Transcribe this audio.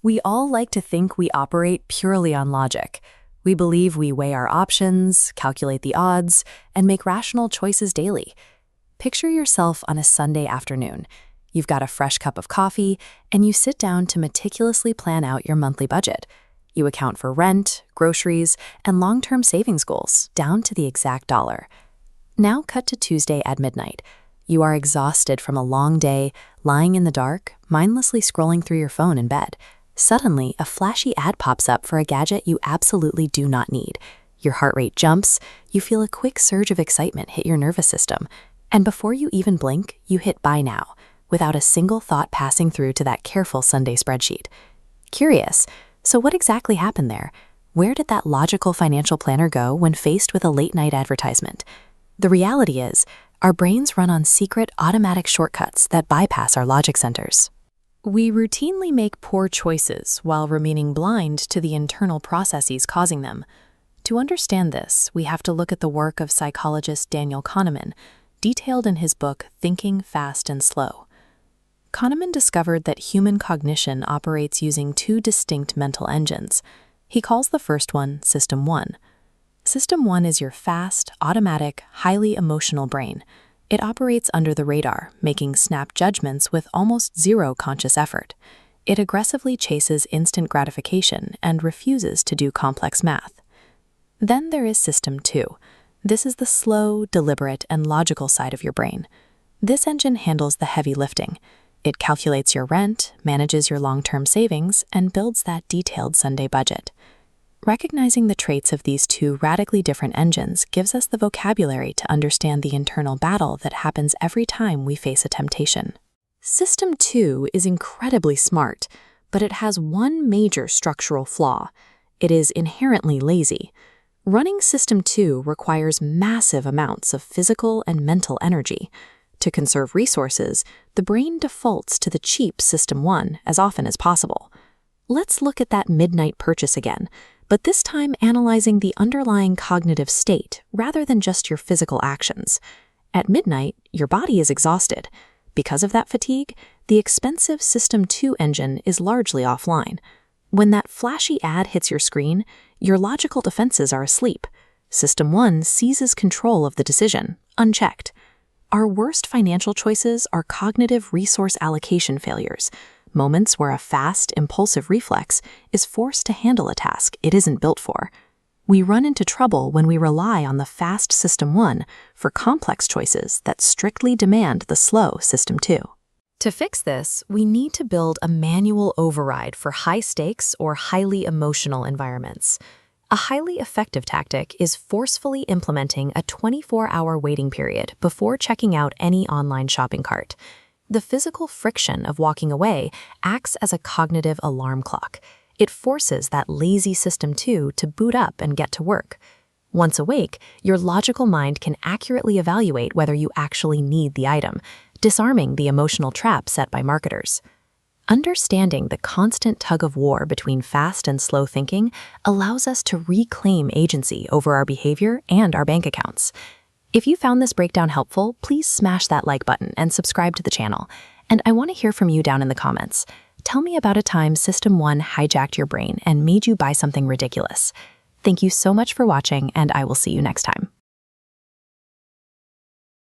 We all like to think we operate purely on logic. We believe we weigh our options, calculate the odds, and make rational choices daily. Picture yourself on a Sunday afternoon. You've got a fresh cup of coffee, and you sit down to meticulously plan out your monthly budget. You account for rent, groceries, and long-term savings goals, down to the exact dollar. Now cut to Tuesday at midnight. You are exhausted from a long day, lying in the dark, mindlessly scrolling through your phone in bed. Suddenly, a flashy ad pops up for a gadget you absolutely do not need. Your heart rate jumps, you feel a quick surge of excitement hit your nervous system, and before you even blink, you hit buy now, without a single thought passing through to that careful Sunday spreadsheet. Curious, so what exactly happened there? Where did that logical financial planner go when faced with a late-night advertisement? The reality is, our brains run on secret, automatic shortcuts that bypass our logic centers. We routinely make poor choices while remaining blind to the internal processes causing them. To understand this, we have to look at the work of psychologist Daniel Kahneman, detailed in his book Thinking Fast and Slow. Kahneman discovered that human cognition operates using two distinct mental engines. He calls the first one System 1. System 1 is your fast, automatic, highly emotional brain. It operates under the radar, making snap judgments with almost zero conscious effort. It aggressively chases instant gratification and refuses to do complex math. Then there is System 2. This is the slow, deliberate, and logical side of your brain. This engine handles the heavy lifting. It calculates your rent, manages your long-term savings, and builds that detailed Sunday budget. Recognizing the traits of these two radically different engines gives us the vocabulary to understand the internal battle that happens every time we face a temptation. System 2 is incredibly smart, but it has one major structural flaw. It is inherently lazy. Running System 2 requires massive amounts of physical and mental energy. To conserve resources, the brain defaults to the cheap System 1 as often as possible. Let's look at that midnight purchase again, but this time analyzing the underlying cognitive state rather than just your physical actions. At midnight, your body is exhausted. Because of that fatigue, the expensive System 2 engine is largely offline. When that flashy ad hits your screen, your logical defenses are asleep. System 1 seizes control of the decision, unchecked. Our worst financial choices are cognitive resource allocation failures, moments where a fast, impulsive reflex is forced to handle a task it isn't built for. We run into trouble when we rely on the fast System 1 for complex choices that strictly demand the slow System 2. To fix this, we need to build a manual override for high-stakes or highly emotional environments. A highly effective tactic is forcefully implementing a 24-hour waiting period before checking out any online shopping cart. The physical friction of walking away acts as a cognitive alarm clock. It forces that lazy System 2 to boot up and get to work. Once awake, your logical mind can accurately evaluate whether you actually need the item, disarming the emotional trap set by marketers. Understanding the constant tug-of-war between fast and slow thinking allows us to reclaim agency over our behavior and our bank accounts. If you found this breakdown helpful, please smash that like button and subscribe to the channel. And I want to hear from you down in the comments. Tell me about a time System 1 hijacked your brain and made you buy something ridiculous. Thank you so much for watching, and I will see you next time.